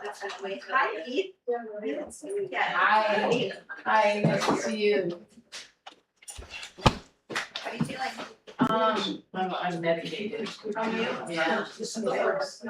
Hi, Keith. Yeah. Hi. Hi, nice to see you. How are you feeling? I'm medicated. Are you? Yeah. This is the first.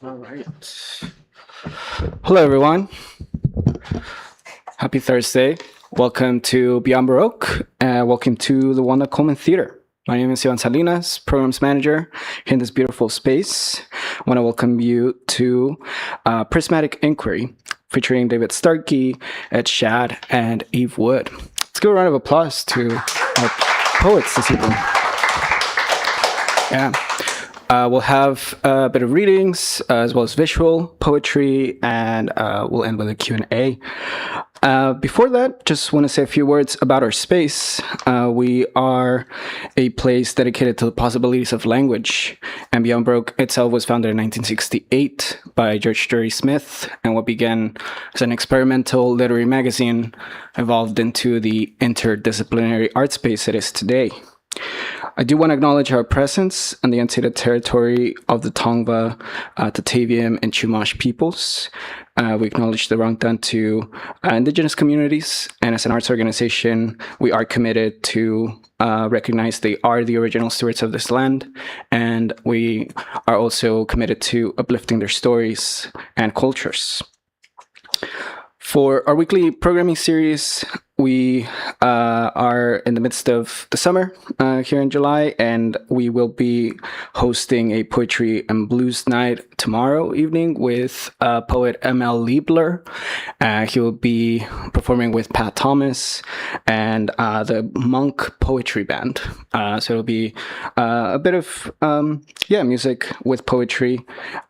All right. Hello, everyone. Happy Thursday. Welcome to Beyond Baroque. Welcome to the Wanda Coleman Theater. My name is Ivan Salinas, Programs Manager here in this beautiful space. I want to welcome you to Prismatic Inquiry, featuring David Starkey, Ed Schad, and Eve Wood. Let's give a round of applause to our poets this evening. Yeah. We'll have a bit of readings as well as visual poetry, and we'll end with a Q&A. Before that, just want to say a few words about our space. We are a place dedicated to the possibilities of language, and Beyond Baroque itself was founded in 1968 by George Drury Smith, and what began as an experimental literary magazine evolved into the interdisciplinary art space it is today. I do want to acknowledge our presence in the unceded territory of the Tongva, Tataviam, and Chumash peoples. We acknowledge the wrong done to Indigenous communities, and as an arts organization, we are committed to recognize they are the original stewards of this land, and we are also committed to uplifting their stories and cultures. For our weekly programming series, we are in the midst of the summer here in July, and we will be hosting a poetry and blues night tomorrow evening with poet M.L. Liebler. He will be performing with Pat Thomas and the Monk Poetry Band. So it'll be a bit of music with poetry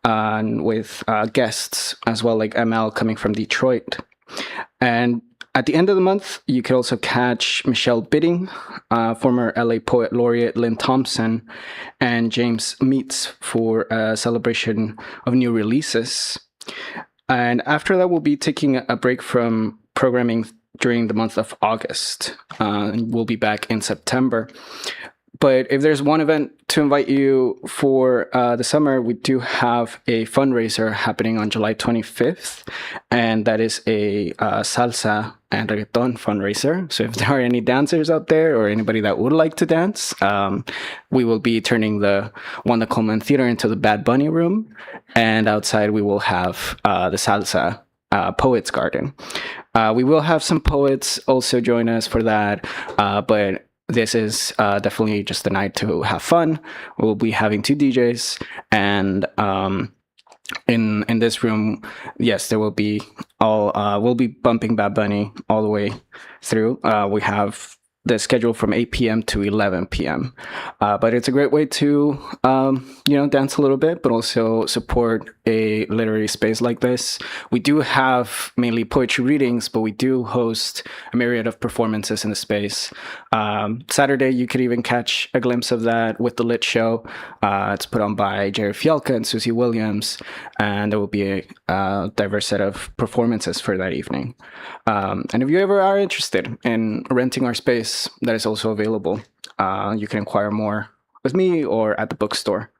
and with guests as well, like M.L. coming from Detroit. And at the end of the month, you can also catch Michelle Bidding, former LA Poet Laureate Lynn Thompson, and James Meets for a celebration of new releases. And after that, we'll be taking a break from programming during the month of August. We'll be back in September. But if there's one event to invite you for the summer, we do have a fundraiser happening on July 25th, and that is a salsa and reggaeton fundraiser. So if there are any dancers out there or anybody that would like to dance, we will be turning the Wanda Coleman Theater into the Bad Bunny room, and outside we will have the salsa Poets Garden. We will have some poets also join us for that, but this is definitely just a night to have fun. We'll be having 2 DJs, and in this room, yes, there will be we'll be bumping Bad Bunny all the way through. We have the schedule from 8 p.m. to 11 p.m. But it's a great way to, dance a little bit, but also support a literary space like this. We do have mainly poetry readings, but we do host a myriad of performances in the space. Saturday, you could even catch a glimpse of that with the Lit Show. It's put on by Jerry Fialka and Susie Williams, and there will be a diverse set of performances for that evening. And if you ever are interested in renting our space, that is also available. You can inquire more with me or at the bookstore.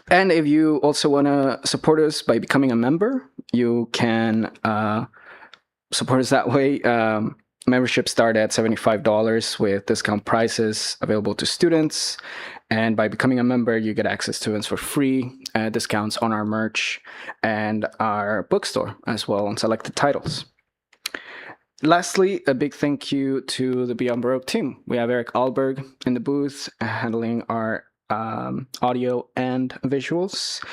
And if you also want to support us by becoming a member, you can support us that way. Memberships start at $75 with discount prices available to students. And by becoming a member, you get access to events for free, discounts on our merch, and our bookstore as well on selected titles. Lastly, a big thank you to the Beyond Baroque team. We have Eric Alberg in the booth handling our audio and visuals.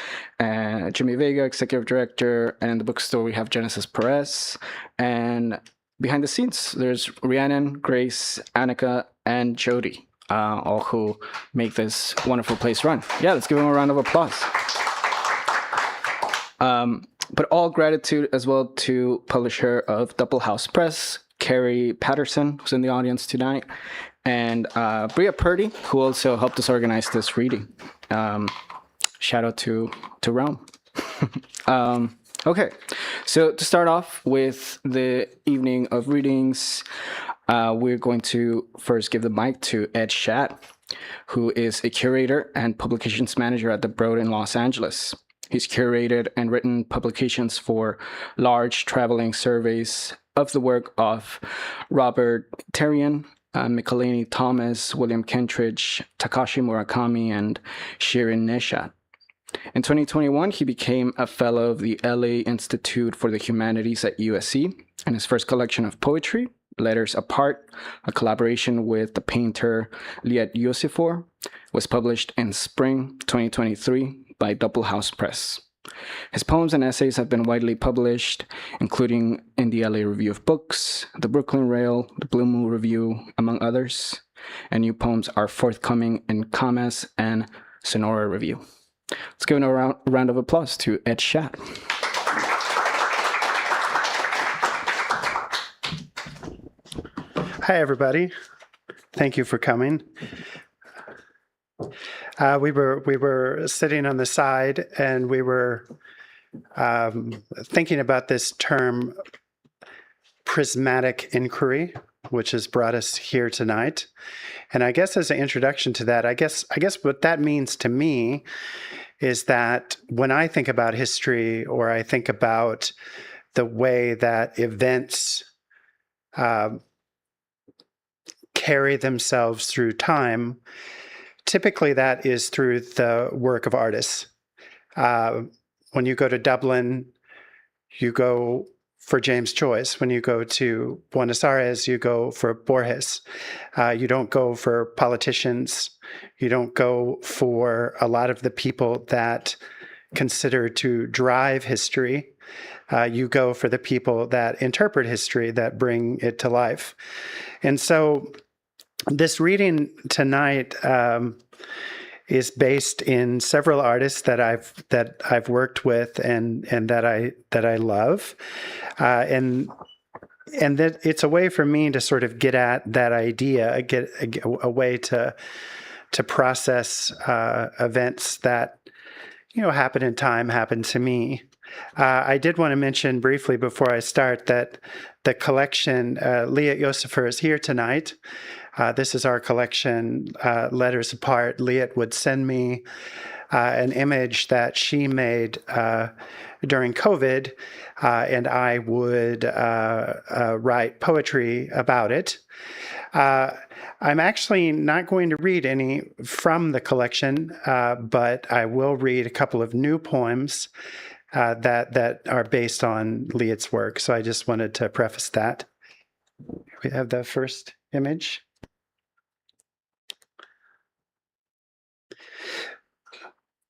Jimmy Vega, executive director, and in the bookstore we have Genesis Perez. And behind the scenes, there's Rhiannon, Grace, Anacapa, and Jody, all who make this wonderful place run. Yeah, let's give them a round of applause. But all gratitude as well to publisher of DoppelHouse Press, Carrie Patterson, who's in the audience tonight, and Bria Purdy, who also helped us organize this reading. Shout out to Rome. Okay, so to start off with the evening of readings, we're going to first give the mic to Ed Schad, who is a curator and publications manager at the Broad in Los Angeles. He's curated and written publications for large traveling surveys of the work of Robert Terrian, Michelini Thomas, William Kentridge, Takashi Murakami, and Shirin Neshat. In 2021, he became a fellow of the LA Institute for the Humanities at USC, and his first collection of poetry, Letters Apart, a collaboration with the painter Liat Yosifor, was published in spring 2023 by DoppelHouse Press. His poems and essays have been widely published, including in the LA Review of Books, the Brooklyn Rail, the Blue Moon Review, among others, and new poems are forthcoming in Commas and Sonora Review. Let's give a round of applause to Ed Schad. Hi, everybody. Thank you for coming. We were sitting on the side, and we were thinking about this term, prismatic inquiry, which has brought us here tonight. And I guess as an introduction to that, I guess what that means to me is that when I think about history, or I think about the way that events carry themselves through time, typically that is through the work of artists. When you go to Dublin, you go for James Joyce. When you go to Buenos Aires, you go for Borges. You don't go for politicians. You don't go for a lot of the people that consider to drive history. You go for the people that interpret history, that bring it to life. And so this reading tonight is based in several artists that I've worked with and that I love, and that it's a way for me to sort of get at that idea, get a way to process events that happen in time, happen to me. I did want to mention briefly before I start that the collection, Liat Yosifor is here tonight. This is our collection, Letters Apart. Liat would send me an image that she made during COVID, and I would write poetry about it. I'm actually not going to read any from the collection, but I will read a couple of new poems that are based on Liat's work. So I just wanted to preface that. We have the first image.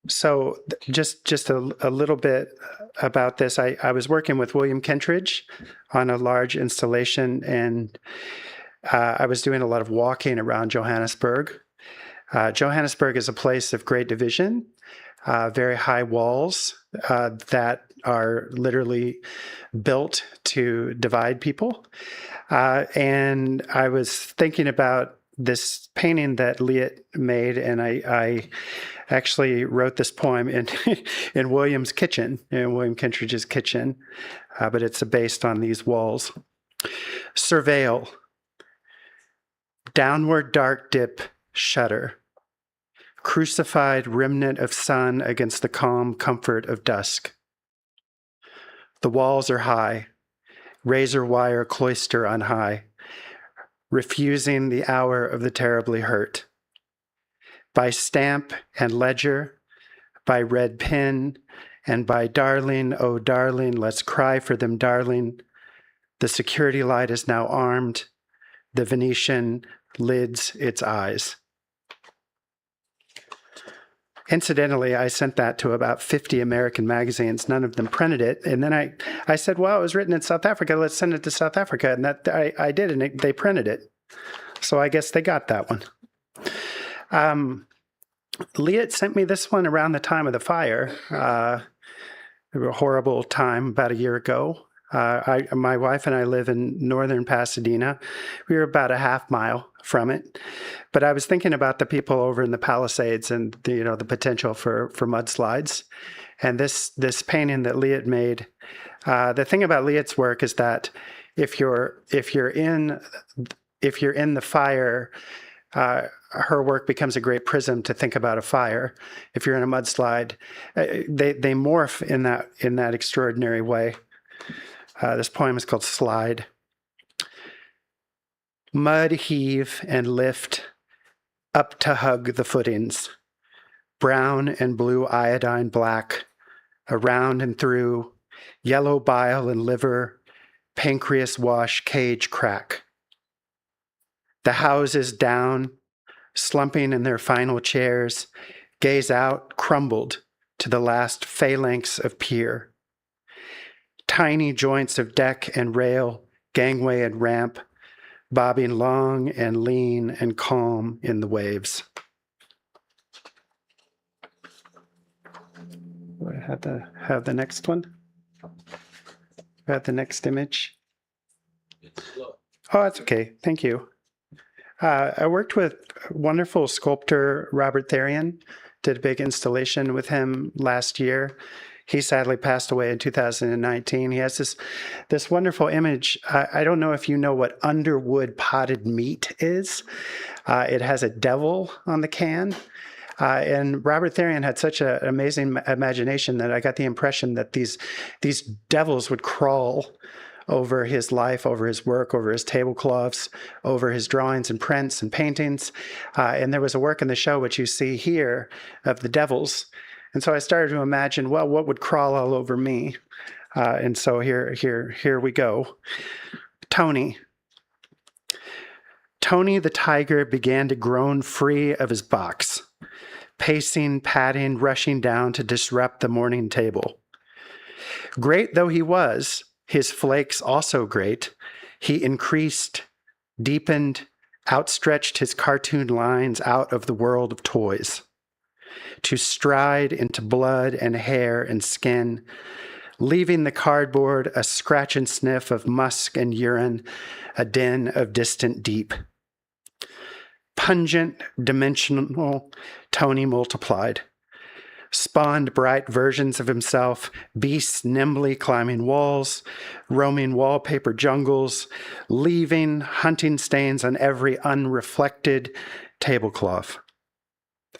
So just a little bit about this. I was working with William Kentridge on a large installation, and I was doing a lot of walking around Johannesburg. Johannesburg is a place of great division, very high walls that are literally built to divide people. And I was thinking about this painting that Liat made, and I actually wrote this poem in William's kitchen, in William Kentridge's kitchen, but it's based on these walls. Surveil. Downward dark dip, shudder. Crucified remnant of sun against the calm comfort of dusk. The walls are high, razor wire cloister on high, refusing the hour of the terribly hurt. By stamp and ledger, by red pen, and by darling, oh darling, let's cry for them, darling. The security light is now armed. The Venetian lids its eyes. Incidentally, I sent that to about 50 American magazines. None of them printed it. And then I said, well, it was written in South Africa. Let's send it to South Africa. And that I did, and they printed it. So I guess they got that one. Liat sent me this one around the time of the fire. A horrible time about a year ago. My wife and I live in northern Pasadena. We were about a half mile from it. But I was thinking about the people over in the Palisades and the potential for mudslides. And this painting that Liat made, the thing about Liat's work is that if you're in the fire, her work becomes a great prism to think about a fire. If you're in a mudslide, they morph in that extraordinary way. This poem is called Slide. Mud heave and lift up to hug the footings, brown and blue iodine black, around and through, yellow bile and liver, pancreas wash, cage crack. The houses down, slumping in their final chairs, gaze out, crumbled to the last phalanx of pier. Tiny joints of deck and rail, gangway and ramp, bobbing long and lean and calm in the waves. Do I have the next one? Got the next image? Oh, that's okay. Thank you. I worked with wonderful sculptor Robert Therian, did a big installation with him last year. He sadly passed away in 2019. He has this wonderful image. I don't know if you know what underwood potted meat is. It has a devil on the can. And Robert Therian had such an amazing imagination that I got the impression that these devils would crawl over his life, over his work, over his tablecloths, over his drawings and prints and paintings. And there was a work in the show, which you see here, of the devils. And so I started to imagine, well, what would crawl all over me? And so here we go. Tony the tiger began to groan free of his box, pacing, padding, rushing down to disrupt the morning table. Great though he was, his flakes also great, he increased, deepened, outstretched his cartoon lines out of the world of toys, to stride into blood and hair and skin, leaving the cardboard a scratch and sniff of musk and urine, a den of distant deep. Pungent, dimensional, Tony multiplied, spawned bright versions of himself, beasts nimbly climbing walls, roaming wallpaper jungles, leaving hunting stains on every unreflected tablecloth.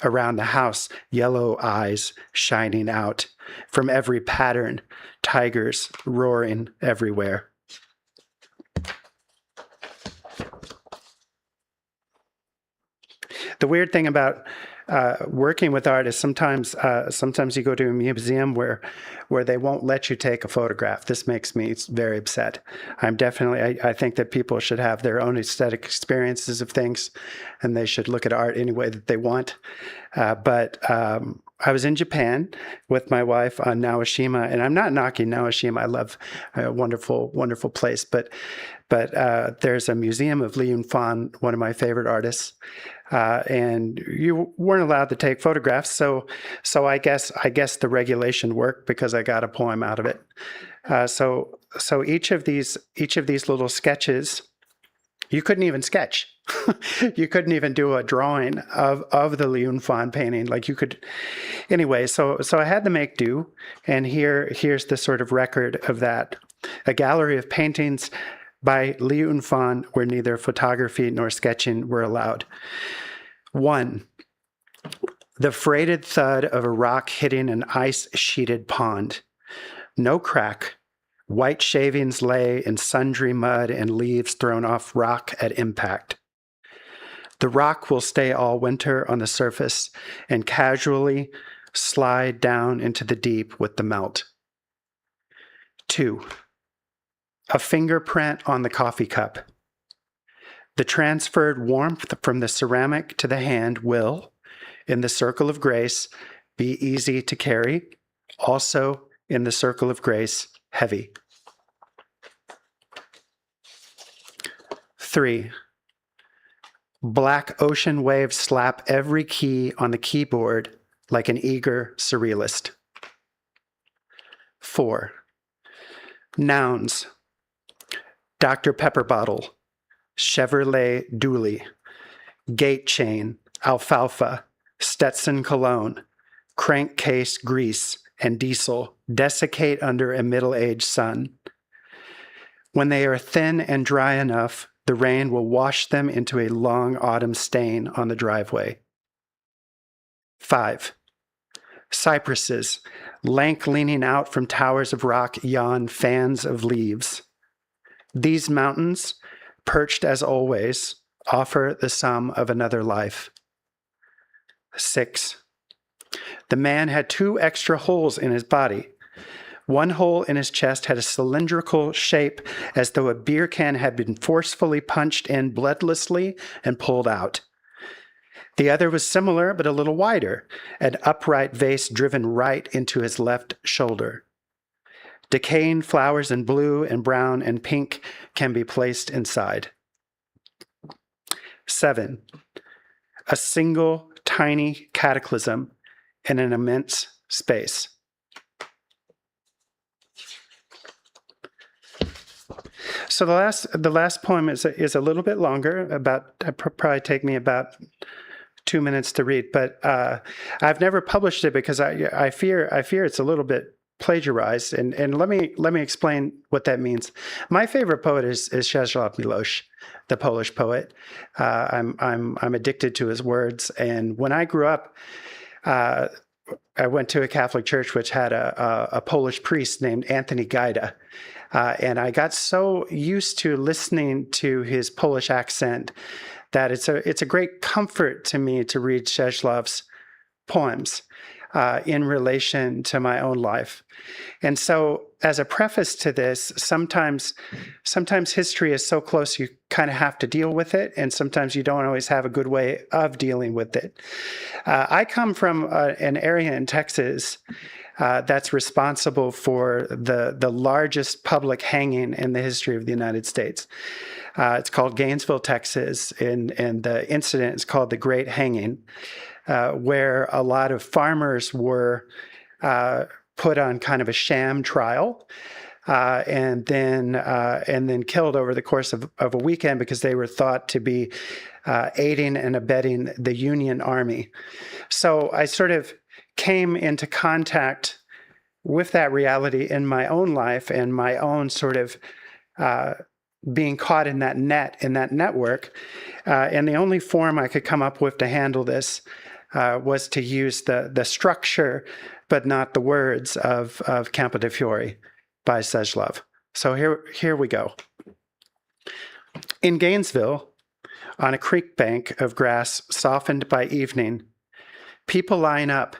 Around the house, yellow eyes shining out from every pattern, tigers roaring everywhere. The weird thing about working with art is sometimes you go to a museum where they won't let you take a photograph. This makes me very upset. I think that people should have their own aesthetic experiences of things, and they should look at art any way that they want. But I was in Japan with my wife on Naoshima, and I'm not knocking Naoshima. I love a wonderful, wonderful place. But there's a museum of Li Yunfan, one of my favorite artists. And you weren't allowed to take photographs, so I guess the regulation worked because I got a poem out of it. So each of these little sketches, you couldn't even sketch. You couldn't even do a drawing of the Li Yunfan painting like you could. Anyway, so I had to make do, and here's the sort of record of that. A gallery of paintings by Li Yunfan where neither photography nor sketching were allowed. 1. The freighted thud of a rock hitting an ice-sheeted pond. No crack. White shavings lay in sundry mud and leaves thrown off rock at impact. The rock will stay all winter on the surface and casually slide down into the deep with the melt. 2. A fingerprint on the coffee cup. The transferred warmth from the ceramic to the hand will, in the circle of grace, be easy to carry, also in the circle of grace, heavy. 3. Black ocean waves slap every key on the keyboard like an eager surrealist. 4. Nouns. Dr. Pepper bottle, Chevrolet dually, gate chain, alfalfa, Stetson cologne, crankcase grease, and diesel desiccate under a middle-aged sun. When they are thin and dry enough, the rain will wash them into a long autumn stain on the driveway. 5. Cypresses, lank leaning out from towers of rock, yawn fans of leaves. These mountains, perched as always, offer the sum of another life. 6. The man had 2 extra holes in his body. One hole in his chest had a cylindrical shape as though a beer can had been forcefully punched in bloodlessly and pulled out. The other was similar but a little wider, an upright vase driven right into his left shoulder. Decaying flowers in blue and brown and pink can be placed inside. 7. A single tiny cataclysm in an immense space. So the last poem is a little bit longer. Probably take me about 2 minutes to read, but I've never published it because I fear it's a little bit plagiarized. And let me explain what that means. My favorite poet is Czesław Miłosz, the Polish poet. I'm addicted to his words. And when I grew up, I went to a Catholic church which had a Polish priest named Anthony Gajda. And I got so used to listening to his Polish accent that it's a great comfort to me to read Czesław's poems in relation to my own life. And so as a preface to this, sometimes history is so close you kind of have to deal with it, and sometimes you don't always have a good way of dealing with it. I come from an area in Texas that's responsible for the largest public hanging in the history of the United States. It's called Gainesville, Texas, and the incident is called the Great Hanging, where a lot of farmers were put on kind of a sham trial and then killed over the course of a weekend because they were thought to be aiding and abetting the Union Army. So I sort of came into contact with that reality in my own life and my own sort of being caught in that net, in that network. And the only form I could come up with to handle this was to use the structure, but not the words of Campo de Fiori by Czesław. So here we go. In Gainesville, on a creek bank of grass softened by evening, people line up,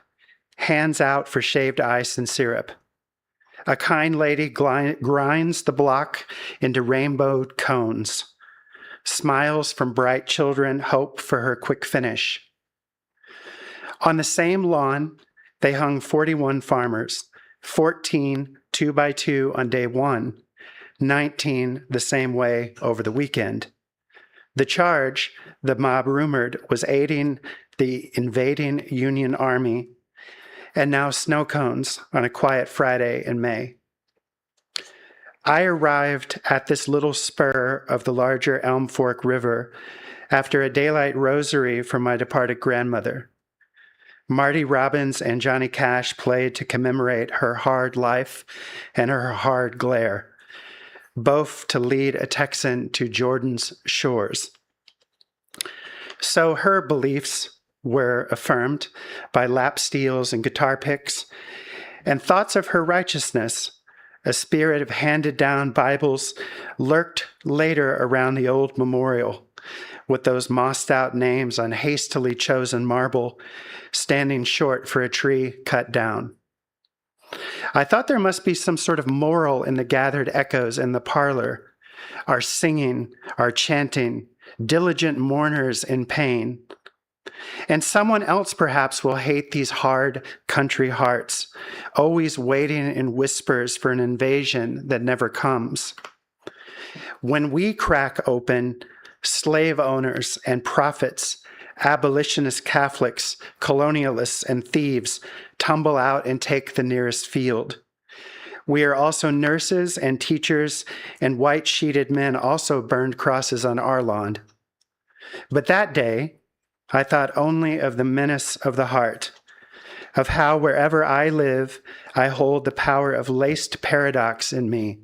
hands out for shaved ice and syrup. A kind lady grinds the block into rainbowed cones. Smiles from bright children hope for her quick finish. On the same lawn, they hung 41 farmers, 14 2 by 2 on day 1, 19 the same way over the weekend. The charge, the mob rumored, was aiding the invading Union Army, and now snow cones on a quiet Friday in May. I arrived at this little spur of the larger Elm Fork River after a daylight rosary from my departed grandmother. Marty Robbins and Johnny Cash played to commemorate her hard life and her hard glare, both to lead a Texan to Jordan's shores. So her beliefs were affirmed by lap steels and guitar picks, and thoughts of her righteousness, a spirit of handed-down Bibles, lurked later around the old memorial, with those mossed-out names on hastily chosen marble, standing short for a tree cut down. I thought there must be some sort of moral in the gathered echoes in the parlor, our singing, our chanting, diligent mourners in pain. And someone else perhaps will hate these hard country hearts, always waiting in whispers for an invasion that never comes. When we crack open, slave owners and prophets, abolitionist Catholics, colonialists, and thieves tumble out and take the nearest field. We are also nurses and teachers, and white-sheeted men also burned crosses on our lawn. But that day, I thought only of the menace of the heart, of how wherever I live, I hold the power of laced paradox in me.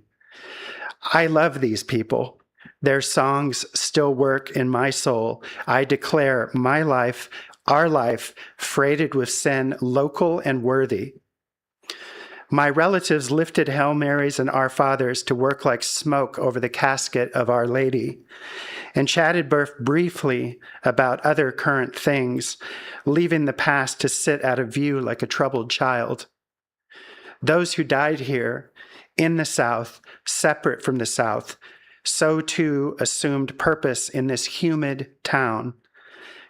I love these people. Their songs still work in my soul. I declare my life our life freighted with sin, local and worthy. My relatives lifted Hail Marys and Our Fathers to work like smoke over the casket of Our Lady, and chatted briefly about other current things, leaving the past to sit out of view like a troubled child. Those who died here, in the South, separate from the South, so too assumed purpose in this humid town.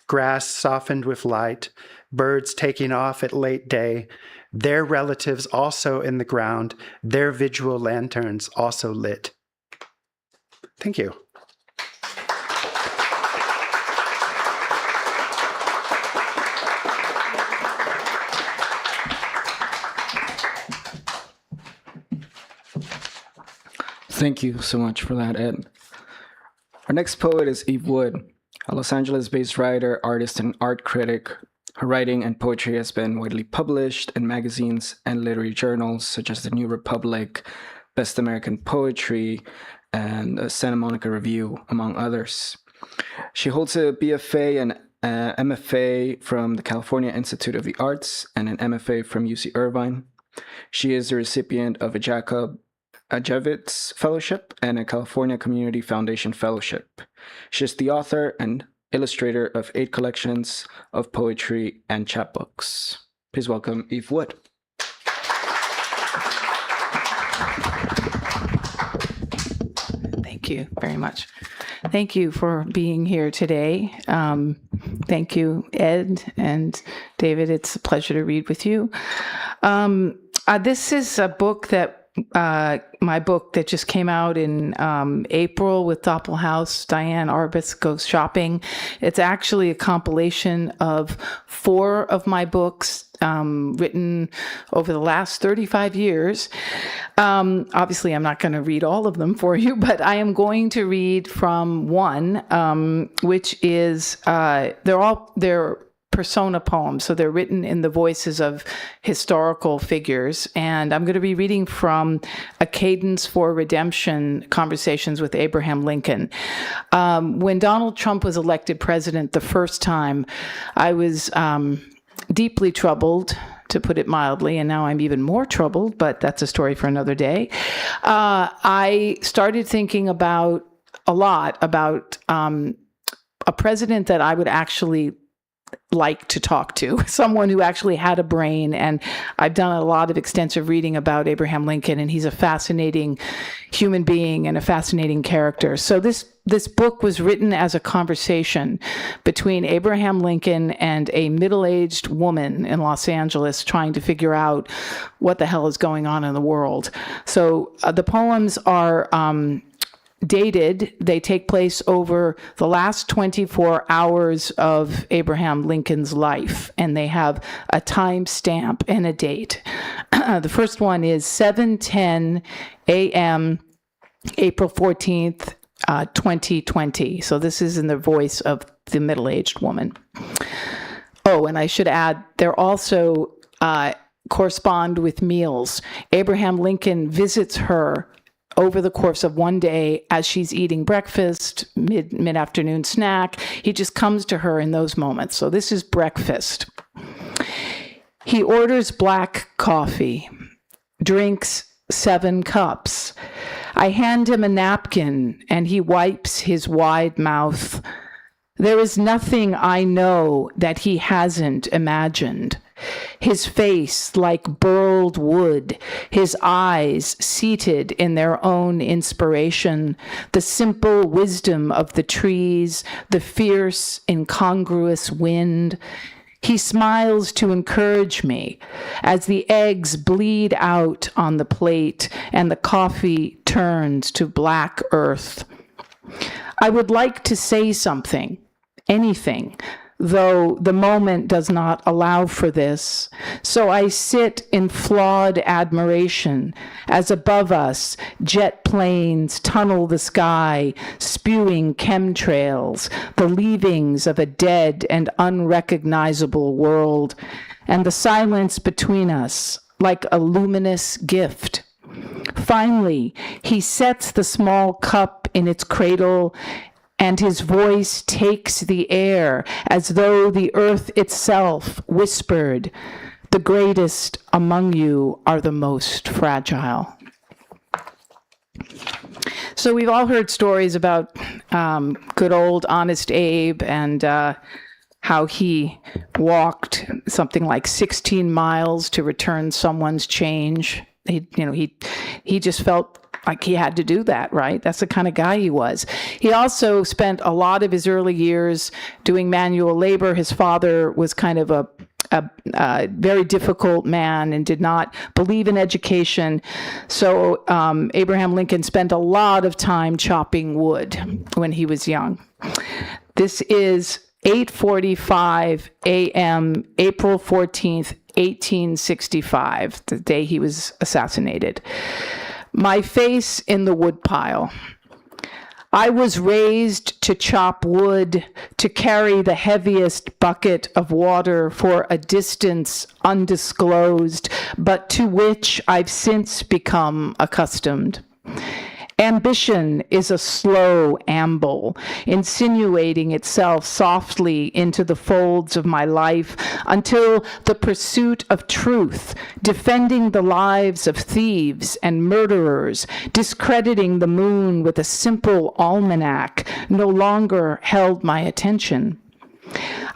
Grass softened with light, birds taking off at late day, their relatives also in the ground, their vigil lanterns also lit. Thank you. Thank you so much for that, Ed. Our next poet is Eve Wood, a Los Angeles-based writer, artist, and art critic. Her writing and poetry has been widely published in magazines and literary journals such as The New Republic, Best American Poetry, and Santa Monica Review, among others. She holds a BFA and MFA from the California Institute of the Arts and an MFA from UC Irvine. She is the recipient of a Jacob Javits Fellowship and a California Community Foundation Fellowship. She is the author and illustrator of 8 collections of poetry and chapbooks. Please welcome Eve Wood. Thank you very much. Thank you for being here today. Thank you, Ed and David. It's a pleasure to read with you. This is a book that my book that just came out in April with DoppelHouse, Diane Arbus Goes Shopping. It's actually a compilation of 4 of my books written over the last 35 years. Obviously, I'm not going to read all of them for you, but I am going to read from one, which is, they're persona poems. So they're written in the voices of historical figures. And I'm going to be reading from A Cadence for Redemption, Conversations with Abraham Lincoln. When Donald Trump was elected president the first time, I was deeply troubled, to put it mildly, and now I'm even more troubled, but that's a story for another day. I started thinking a lot about a president that I would actually like to talk to, someone who actually had a brain. And I've done a lot of extensive reading about Abraham Lincoln, and he's a fascinating human being and a fascinating character. So this book was written as a conversation between Abraham Lincoln and a middle-aged woman in Los Angeles trying to figure out what the hell is going on in the world. So the poems are dated. They take place over the last 24 hours of Abraham Lincoln's life, and they have a time stamp and a date. The first one is 7:10 a.m., April 14th, 2020. So this is in the voice of the middle-aged woman. Oh, and I should add, they're also correspond with meals. Abraham Lincoln visits her over the course of one day as she's eating breakfast, mid-afternoon snack. He just comes to her in those moments. So this is breakfast. He orders black coffee, drinks 7 cups. I hand him a napkin and he wipes his wide mouth. There is nothing I know that he hasn't imagined. His face like burled wood, his eyes seated in their own inspiration, the simple wisdom of the trees, the fierce, incongruous wind. He smiles to encourage me as the eggs bleed out on the plate and the coffee turns to black earth. I would like to say something, anything, though the moment does not allow for this. So I sit in flawed admiration as above us jet planes tunnel the sky, spewing chemtrails, the leavings of a dead and unrecognizable world, and the silence between us like a luminous gift. Finally, he sets the small cup in its cradle and his voice takes the air as though the earth itself whispered, "The greatest among you are the most fragile." So we've all heard stories about good old Honest Abe and how he walked something like 16 miles to return someone's change. He just felt like he had to do that, right? That's the kind of guy he was. He also spent a lot of his early years doing manual labor. His father was kind of a very difficult man and did not believe in education. So Abraham Lincoln spent a lot of time chopping wood when he was young. This is 8:45 a.m., April 14th, 1865, the day he was assassinated. My face in the woodpile. I was raised to chop wood, to carry the heaviest bucket of water for a distance undisclosed, but to which I've since become accustomed. Ambition is a slow amble, insinuating itself softly into the folds of my life until the pursuit of truth, defending the lives of thieves and murderers, discrediting the moon with a simple almanac, no longer held my attention.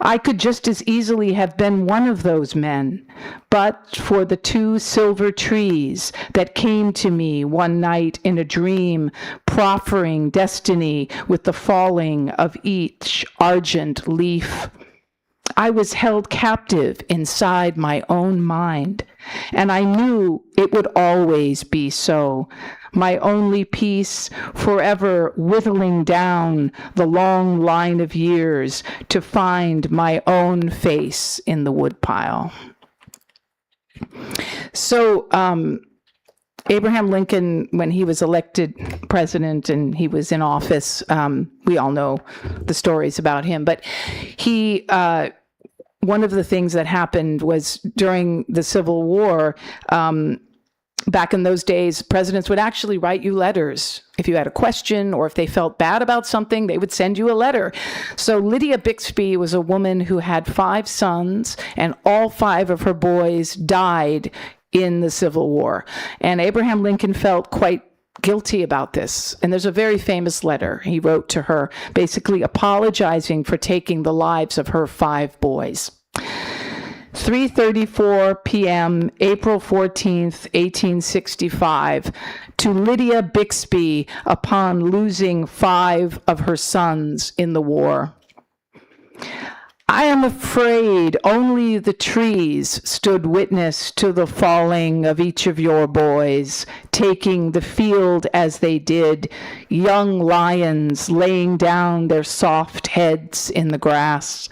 I could just as easily have been one of those men, but for the two silver trees that came to me one night in a dream, proffering destiny with the falling of each argent leaf. I was held captive inside my own mind, and I knew it would always be so. My only peace, forever whittling down the long line of years to find my own face in the woodpile. So Abraham Lincoln, when he was elected president and he was in office, we all know the stories about him, but he, one of the things that happened was during the Civil War, back in those days, presidents would actually write you letters. If you had a question or if they felt bad about something, they would send you a letter. So Lydia Bixby was a woman who had 5 sons, and all 5 of her boys died in the Civil War. And Abraham Lincoln felt quite guilty about this. And there's a very famous letter he wrote to her, basically apologizing for taking the lives of her 5 boys. 3:34 p.m., April 14th, 1865, to Lydia Bixby upon losing 5 of her sons in the war. I am afraid only the trees stood witness to the falling of each of your boys, taking the field as they did, young lions laying down their soft heads in the grass.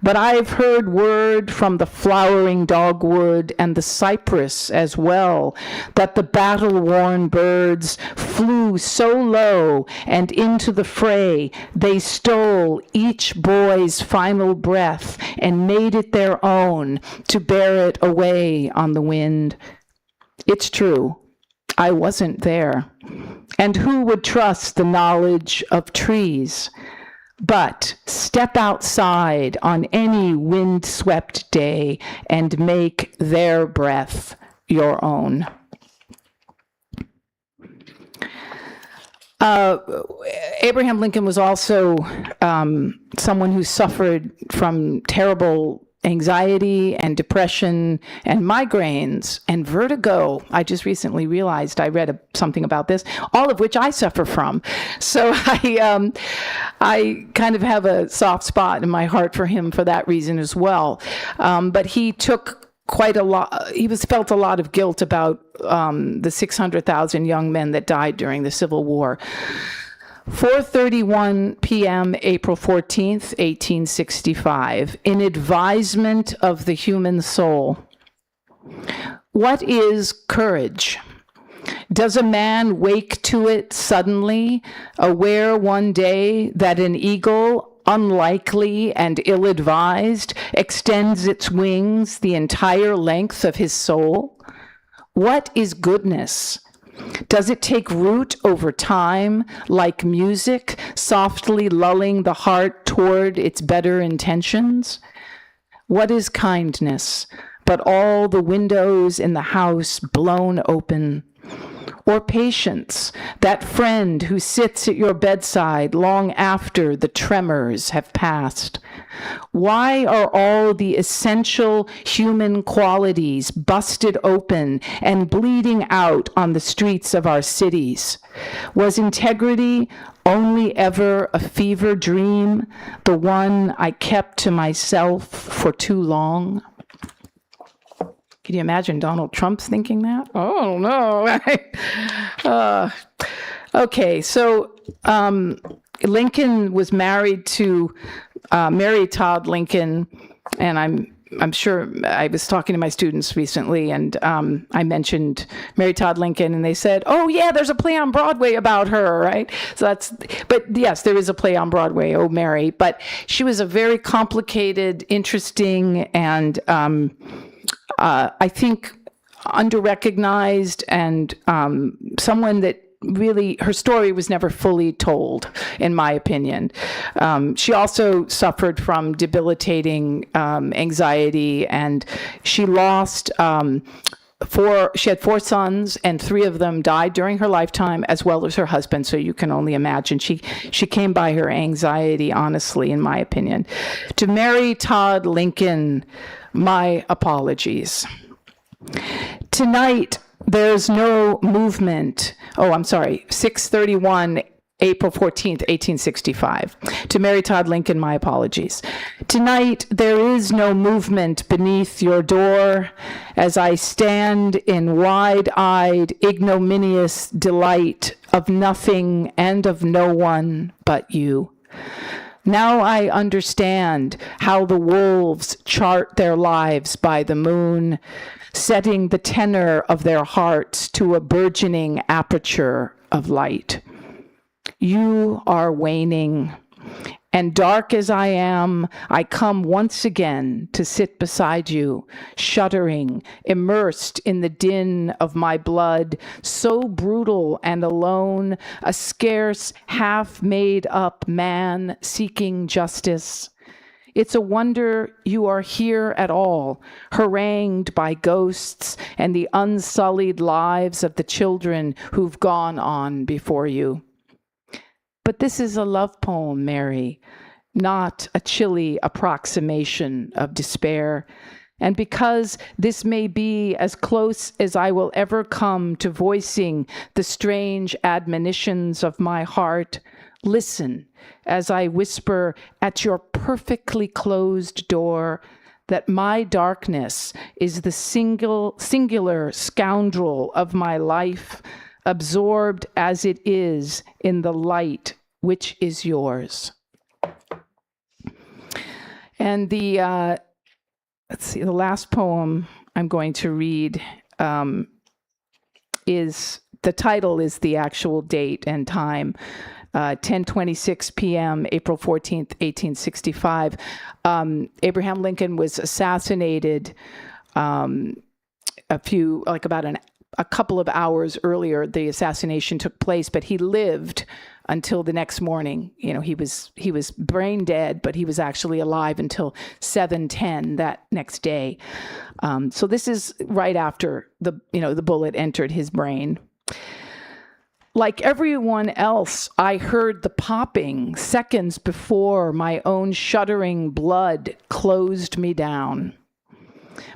But I've heard word from the flowering dogwood and the cypress as well, that the battle-worn birds flew so low, and into the fray they stole each boy's final breath and made it their own to bear it away on the wind. It's true, I wasn't there. And who would trust the knowledge of trees? But step outside on any wind-swept day and make their breath your own. Abraham Lincoln was also someone who suffered from terrible anxiety and depression and migraines and vertigo. I just recently realized, I read something about this, all of which I suffer from. So I kind of have a soft spot in my heart for him for that reason as well. But he took quite a lot, felt a lot of guilt about the 600,000 young men that died during the Civil War. 4:31 p.m., April 14th, 1865, in advisement of the human soul. What is courage? Does a man wake to it suddenly, aware one day that an eagle, unlikely and ill-advised, extends its wings the entire length of his soul? What is goodness? Does it take root over time, like music, softly lulling the heart toward its better intentions? What is kindness but all the windows in the house blown open? Or patience, that friend who sits at your bedside long after the tremors have passed? Why are all the essential human qualities busted open and bleeding out on the streets of our cities? Was integrity only ever a fever dream, the one I kept to myself for too long? Can you imagine Donald Trump's thinking that? Oh, no. Okay, so Lincoln was married to Mary Todd Lincoln, and I'm sure I was talking to my students recently, and I mentioned Mary Todd Lincoln, and they said, "Oh yeah, there's a play on Broadway about her, right?" So but yes, there is a play on Broadway, Oh Mary. But she was a very complicated, interesting, and I think under-recognized, and someone that really, her story was never fully told, in my opinion. She also suffered from debilitating anxiety, and she lost she had 4 sons, and 3 of them died during her lifetime, as well as her husband. So you can only imagine. She came by her anxiety, honestly, in my opinion. To Mary Todd Lincoln, my apologies. Tonight, there's no movement. Oh, I'm sorry, 631, April 14th, 1865. To Mary Todd Lincoln, my apologies. Tonight, there is no movement beneath your door as I stand in wide-eyed, ignominious delight of nothing and of no one but you. Now I understand how the wolves chart their lives by the moon, setting the tenor of their hearts to a burgeoning aperture of light. You are waning, and dark as I am, I come once again to sit beside you, shuddering, immersed in the din of my blood, so brutal and alone, a scarce half-made-up man seeking justice. It's a wonder you are here at all, harangued by ghosts and the unsullied lives of the children who've gone on before you. But this is a love poem, Mary, not a chilly approximation of despair. And because this may be as close as I will ever come to voicing the strange admonitions of my heart, listen as I whisper at your perfectly closed door that my darkness is the singular scoundrel of my life, absorbed as it is in the light which is yours. And the last poem I'm going to read is, the title is the actual date and time, 10:26 p.m., April 14th, 1865. Abraham Lincoln was assassinated a couple of hours earlier. The assassination took place, but he lived until the next morning. You know, he was brain dead, but he was actually alive until 7:10 that next day. So this is right after the bullet entered his brain. Like everyone else, I heard the popping seconds before my own shuddering blood closed me down.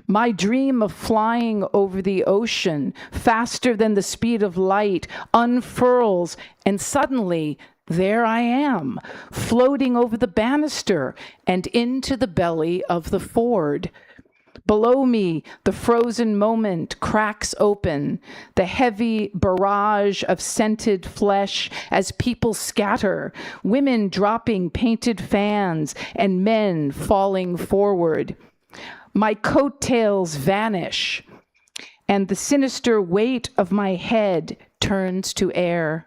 My dream of flying over the ocean faster than the speed of light unfurls, and suddenly there I am, floating over the banister and into the belly of the Ford. Below me, the frozen moment cracks open, the heavy barrage of scented flesh as people scatter, women dropping painted fans and men falling forward. My coattails vanish, and the sinister weight of my head turns to air.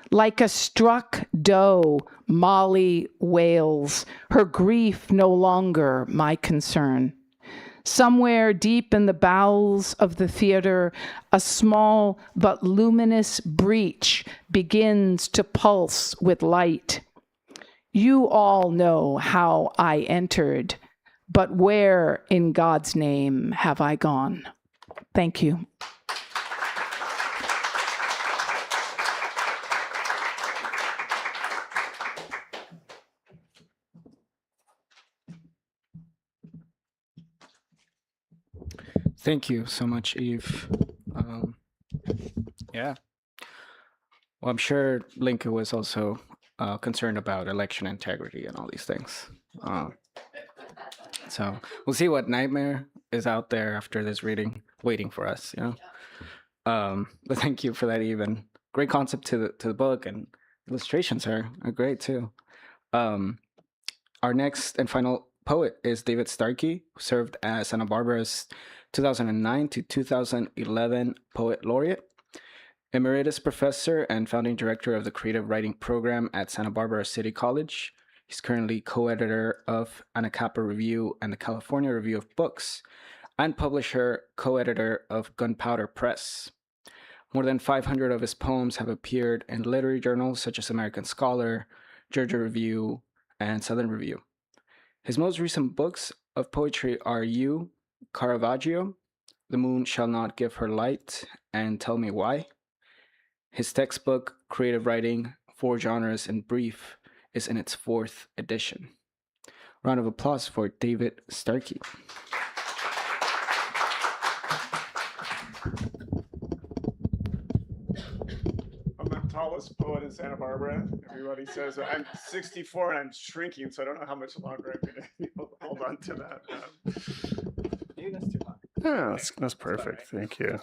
Like a struck doe, Molly wails, her grief no longer my concern. Somewhere deep in the bowels of the theater, a small but luminous breach begins to pulse with light. You all know how I entered, but where in God's name have I gone? Thank you. Thank you so much, Eve. Yeah. Well, I'm sure Lincoln was also concerned about election integrity and all these things. So we'll see what nightmare is out there after this reading, waiting for us. But thank you for that, Eve, and great concept to the book, and illustrations are great too. Our next and final poet is David Starkey, who served as Santa Barbara's 2009 to 2011 Poet Laureate, Emeritus Professor and founding director of the Creative Writing Program at Santa Barbara City College. He's currently co-editor of Anacapa Review and the California Review of Books, and publisher, co-editor of Gunpowder Press. More than 500 of his poems have appeared in literary journals such as American Scholar, Georgia Review, and Southern Review. His most recent books of poetry are You, Caravaggio, The Moon Shall Not Give Her Light, and Tell Me Why. His textbook, Creative Writing, 4 Genres in Brief, is in its 4th edition. Round of applause for David Starkey. I'm the tallest poet in Santa Barbara. Everybody says I'm 64 and I'm shrinking, so I don't know how much longer I'm going to hold on to that. Yeah, that's perfect. Thank you.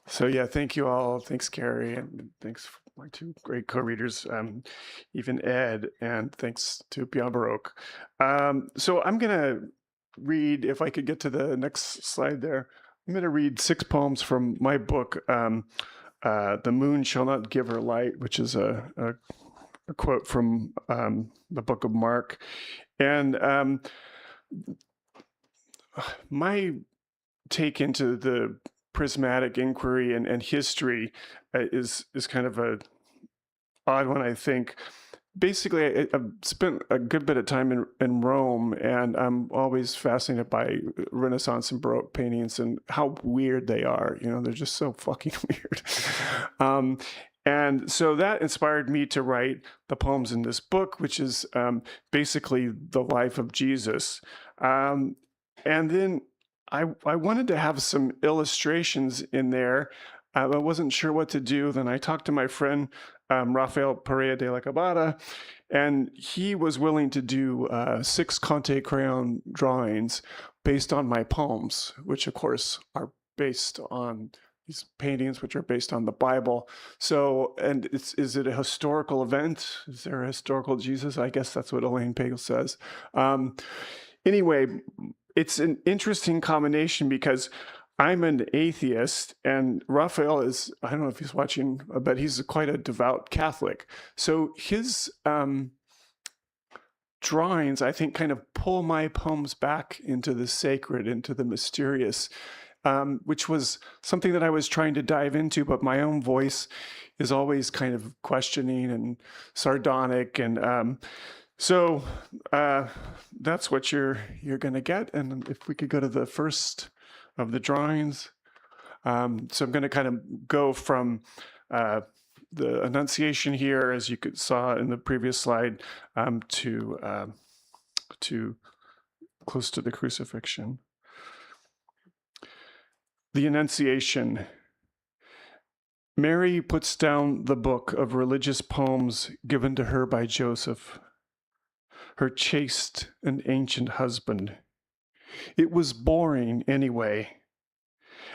So yeah, thank you all. Thanks, Carrie, and thanks my 2 great co-readers, even Ed, and thanks to Beyond Baroque. So I'm going to read, if I could get to the next slide there, I'm going to read 6 poems from my book, The Moon Shall Not Give Her Light, which is a quote from the book of Mark. And my take into the prismatic inquiry and history is kind of a odd one, I think. Basically, I've spent a good bit of time in Rome, and I'm always fascinated by Renaissance and Baroque paintings and how weird they are. They're just so fucking weird. And so that inspired me to write the poems in this book, which is basically the life of Jesus. And then I wanted to have some illustrations in there. I wasn't sure what to do. Then I talked to my friend, Rafael Pereira de la Cabada, and he was willing to do 6 Conte crayon drawings based on my poems, which of course are based on these paintings, which are based on the Bible. So, and is it a historical event? Is there a historical Jesus? I guess that's what Elaine Pagel says. Anyway, it's an interesting combination because I'm an atheist, and Raphael is, I don't know if he's watching, but he's quite a devout Catholic. So his drawings, I think, kind of pull my poems back into the sacred, into the mysterious, which was something that I was trying to dive into, but my own voice is always kind of questioning and sardonic. And so that's what you're going to get. And if we could go to the first of the drawings. So I'm going to kind of go from the Annunciation here, as you saw in the previous slide, to close to the crucifixion. The Annunciation. Mary puts down the book of religious poems given to her by Joseph, her chaste and ancient husband. It was boring anyway,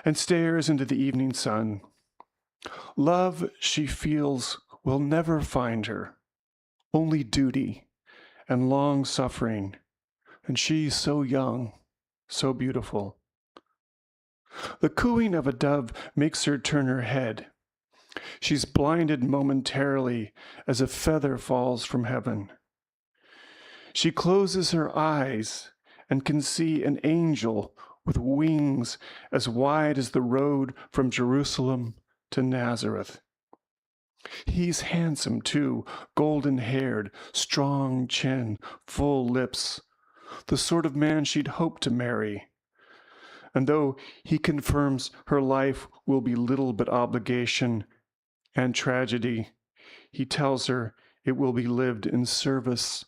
and stares into the evening sun. Love, she feels, will never find her, only duty and long suffering, and she so young, so beautiful. The cooing of a dove makes her turn her head. She's blinded momentarily as a feather falls from heaven. She closes her eyes and can see an angel with wings as wide as the road from Jerusalem to Nazareth. He's handsome too, golden-haired, strong chin, full lips, the sort of man she'd hoped to marry. And though he confirms her life will be little but obligation and tragedy, he tells her it will be lived in service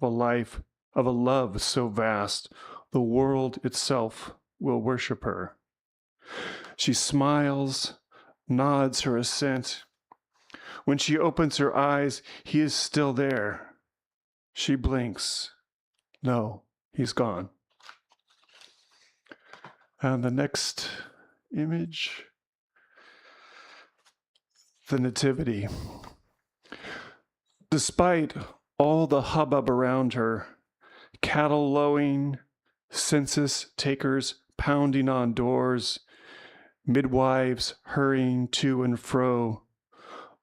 of a life, of a love so vast, the world itself will worship her. She smiles, nods her assent. When she opens her eyes, he is still there. She blinks. No, he's gone. And the next image, the Nativity. Despite all the hubbub around her, cattle lowing, census takers pounding on doors, midwives hurrying to and fro,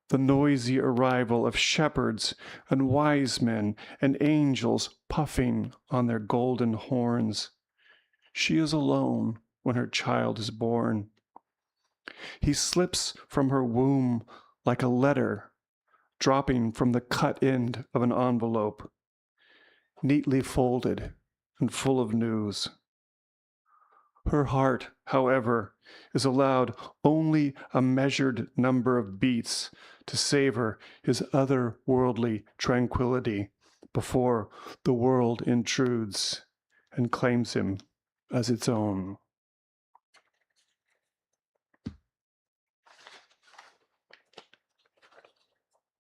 the noisy arrival of shepherds and wise men and angels puffing on their golden horns, she is alone when her child is born. He slips from her womb like a letter dropping from the cut end of an envelope, neatly folded and full of news. Her heart, however, is allowed only a measured number of beats to savor his otherworldly tranquility before the world intrudes and claims him as its own.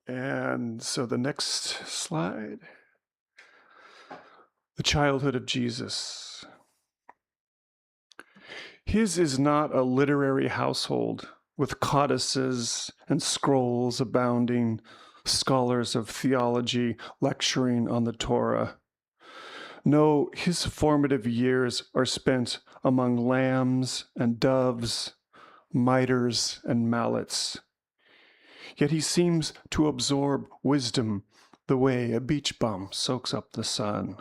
And so the next slide, the childhood of Jesus. His is not a literary household with codices and scrolls abounding, scholars of theology lecturing on the Torah. No, his formative years are spent among lambs and doves, miters and mallets. Yet he seems to absorb wisdom the way a beach bum soaks up the sun.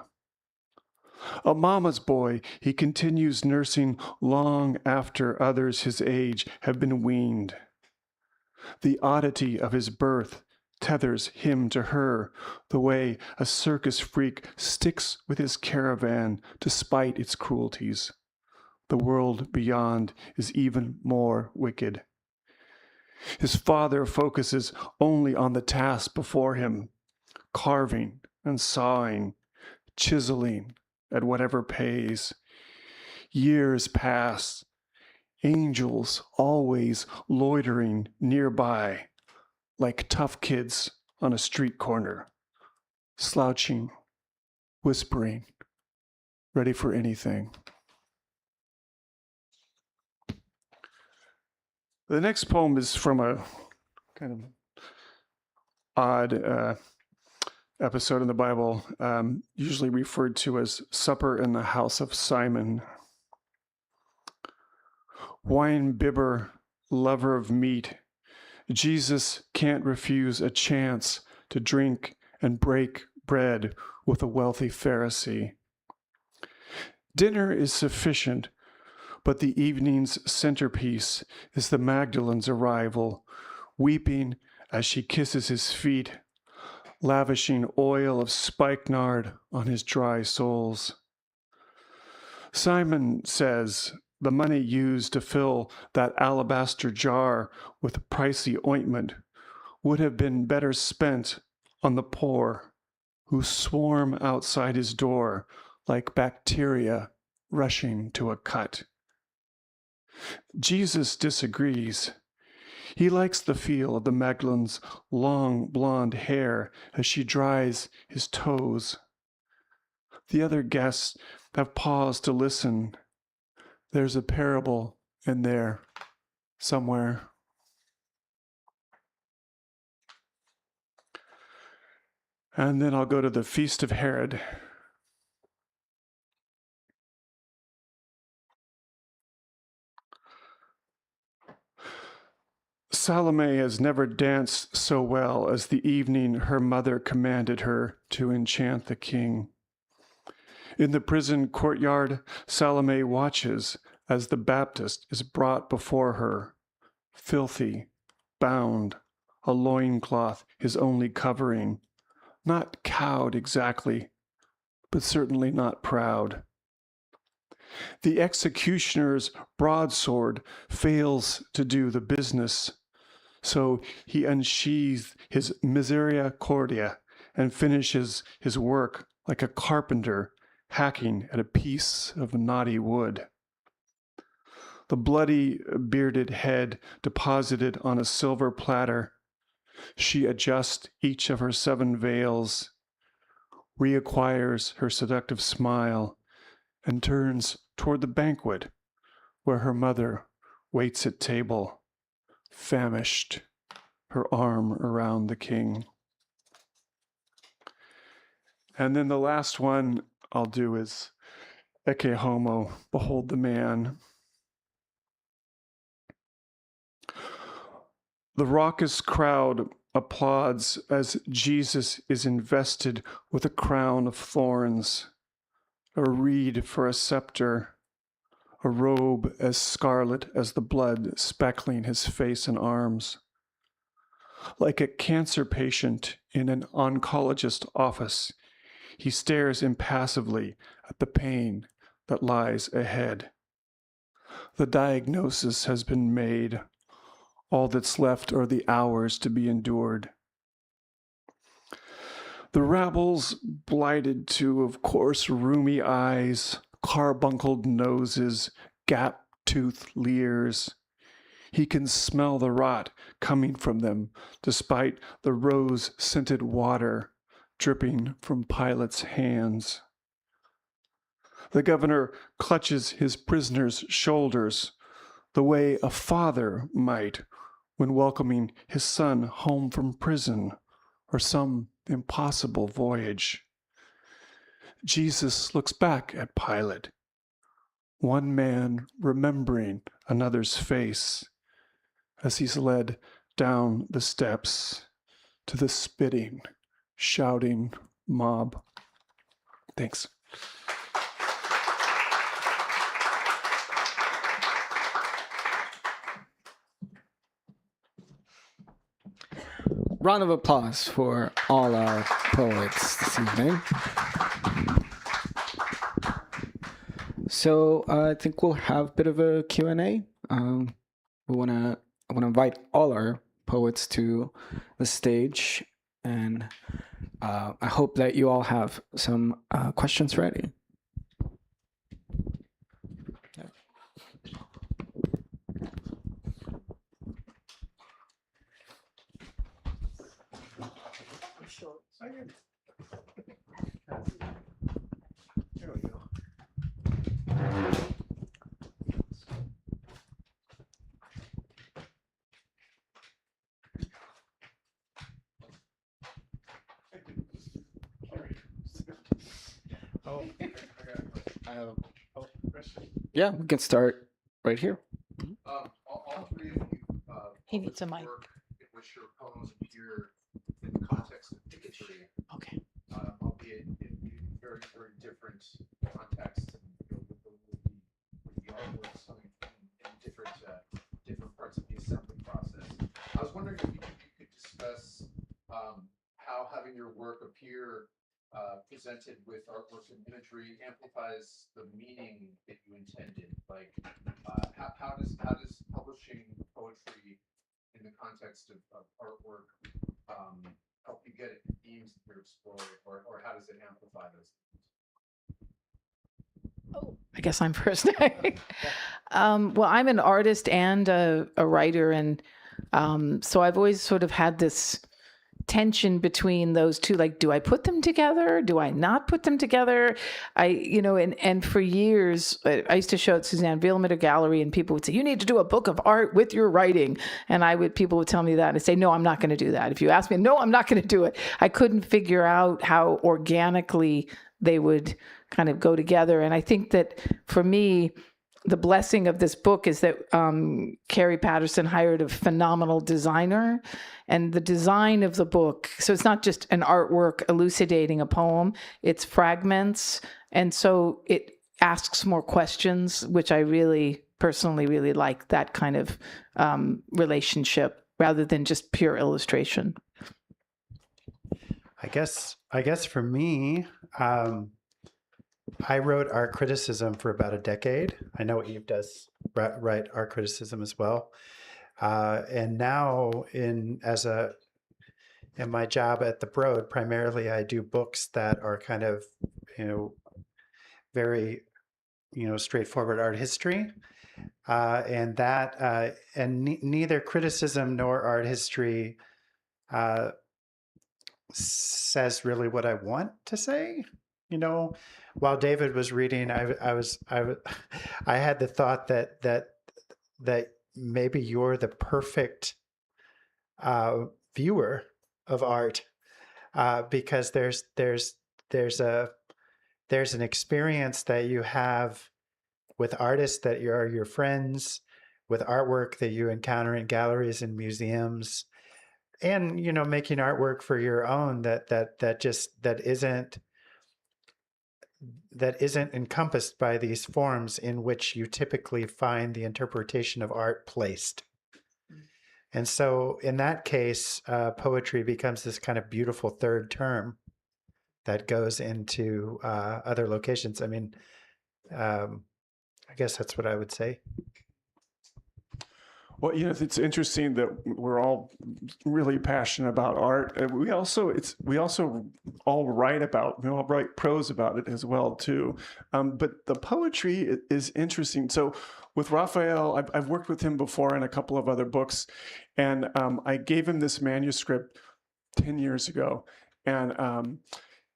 A mama's boy, he continues nursing long after others his age have been weaned. The oddity of his birth tethers him to her the way a circus freak sticks with his caravan despite its cruelties. The world beyond is even more wicked. His father focuses only on the task before him, carving and sawing, chiseling at whatever pays. Years pass, angels always loitering nearby, like tough kids on a street corner, slouching, whispering, ready for anything. The next poem is from a kind of odd episode in the Bible, usually referred to as Supper in the House of Simon. Wine bibber, lover of meat, Jesus can't refuse a chance to drink and break bread with a wealthy Pharisee. Dinner is sufficient, but the evening's centerpiece is the Magdalene's arrival, weeping as she kisses his feet, lavishing oil of spikenard on his dry soles. Simon says the money used to fill that alabaster jar with pricey ointment would have been better spent on the poor who swarm outside his door like bacteria rushing to a cut. Jesus disagrees. He likes the feel of the Magdalene's long blonde hair as she dries his toes. The other guests have paused to listen. There's a parable in there somewhere. And then I'll go to the Feast of Herod. Salome has never danced so well as the evening her mother commanded her to enchant the king. In the prison courtyard, Salome watches as the Baptist is brought before her, filthy, bound, a loincloth his only covering, not cowed exactly, but certainly not proud. The executioner's broadsword fails to do the business, so he unsheathes his misericordia and finishes his work like a carpenter hacking at a piece of knotty wood. The bloody, bearded head deposited on a silver platter, she adjusts each of her 7 veils, reacquires her seductive smile, and turns toward the banquet where her mother waits at table, famished, her arm around the king. And then the last one I'll do is Ecce Homo, behold the man. The raucous crowd applauds as Jesus is invested with a crown of thorns, a reed for a scepter, a robe as scarlet as the blood speckling his face and arms. Like a cancer patient in an oncologist's office, he stares impassively at the pain that lies ahead. The diagnosis has been made. All that's left are the hours to be endured. The rabble's blighted to, of course, rheumy eyes, carbunkled noses, gap-toothed leers. He can smell the rot coming from them, despite the rose-scented water dripping from Pilate's hands. The governor clutches his prisoner's shoulders, the way a father might when welcoming his son home from prison or some impossible voyage. Jesus looks back at Pilate, one man remembering another's face as he's led down the steps to the spitting, shouting mob. Thanks. Round of applause for all our poets this evening. So I think we'll have a bit of a Q&A. I want to invite all our poets to the stage, and I hope that you all have some questions ready. There we go. Yeah, we can start right here. All 3 of you. He needs a mic. Work in which your poems appear in the context of bigotry, Okay. albeit in very, very different contexts, and with the artworks coming in different parts of the assembly process. I was wondering if you could discuss how having your work appear presented with artworks and imagery amplifies the meaning that you intended. Like, how does publishing poetry in the context of artwork help you get at the themes that you're exploring, or how does it amplify those themes? Oh, I guess I'm first. Well, I'm an artist and a writer, and so I've always sort of had this tension between those two. Like, do I put them together? Do I not put them together? And for years, I used to show at Suzanne Villeman at a gallery, and people would say, you need to do a book of art with your writing. And people would tell me that, and I'd say, no, I'm not going to do that. If you ask me, no, I'm not going to do it. I couldn't figure out how organically they would kind of go together. And I think that for me, the blessing of this book is that Carrie Patterson hired a phenomenal designer, and the design of the book, so it's not just an artwork elucidating a poem, it's fragments, and so it asks more questions, which I personally really like that kind of relationship rather than just pure illustration. I guess for me, I wrote art criticism for about a decade. I know Eve does write art criticism as well. And now in my job at the Broad, primarily I do books that are kind of, very, straightforward art history. And neither criticism nor art history says really what I want to say. While David was reading, I had the thought that maybe you're the perfect viewer of art, because there's an experience that you have with artists that are your friends, with artwork that you encounter in galleries and museums, and making artwork for your own that isn't encompassed by these forms in which you typically find the interpretation of art placed. And so in that case, poetry becomes this kind of beautiful third term that goes into other locations. I mean, I guess that's what I would say. Well, it's interesting that we're all really passionate about art. We also all write prose about it as well too. But the poetry is interesting. So with Raphael, I've worked with him before in a couple of other books, and I gave him this manuscript 10 years ago, and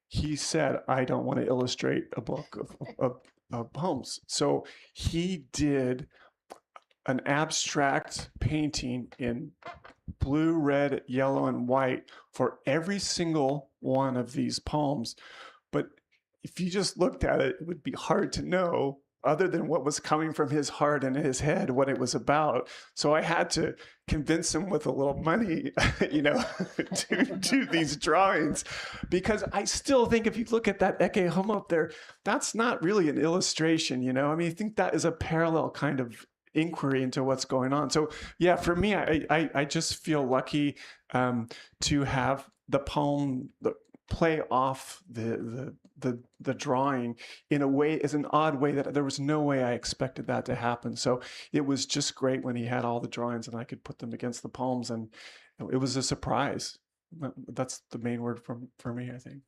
he said, "I don't want to illustrate a book of poems." So he did an abstract painting in blue, red, yellow, and white for every single one of these poems. But if you just looked at it, it would be hard to know, other than what was coming from his heart and his head, what it was about. So I had to convince him with a little money, to do these drawings, because I still think if you look at that Ecce Homo up there, that's not really an illustration, I mean, I think that is a parallel kind of inquiry into what's going on. So yeah, for me, I just feel lucky to have the poem play off the drawing in a way, as an odd way that there was no way I expected that to happen. So it was just great when he had all the drawings and I could put them against the poems, and it was a surprise. That's the main word for me, I think.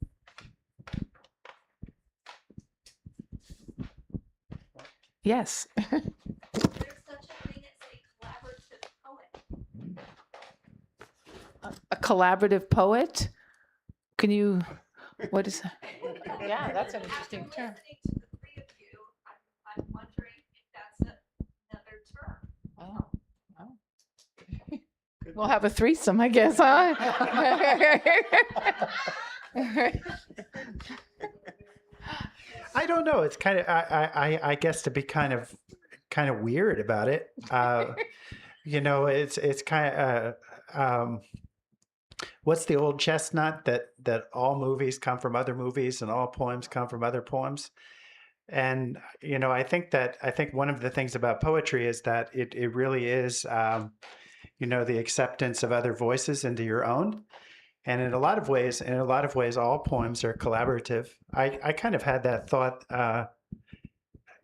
Yes. There's such a thing as a collaborative poet. A collaborative poet? Can you, what is that? Yeah, that's an interesting term. Listening to the three of you, I'm wondering if that's another term. Oh, oh. We'll have a threesome, I guess, huh? I don't know. It's kind of, I guess, to be kind of weird about it. It's kind of, what's the old chestnut that all movies come from other movies and all poems come from other poems. And, I think one of the things about poetry is that it really is, the acceptance of other voices into your own. And in a lot of ways, all poems are collaborative. I kind of had that thought.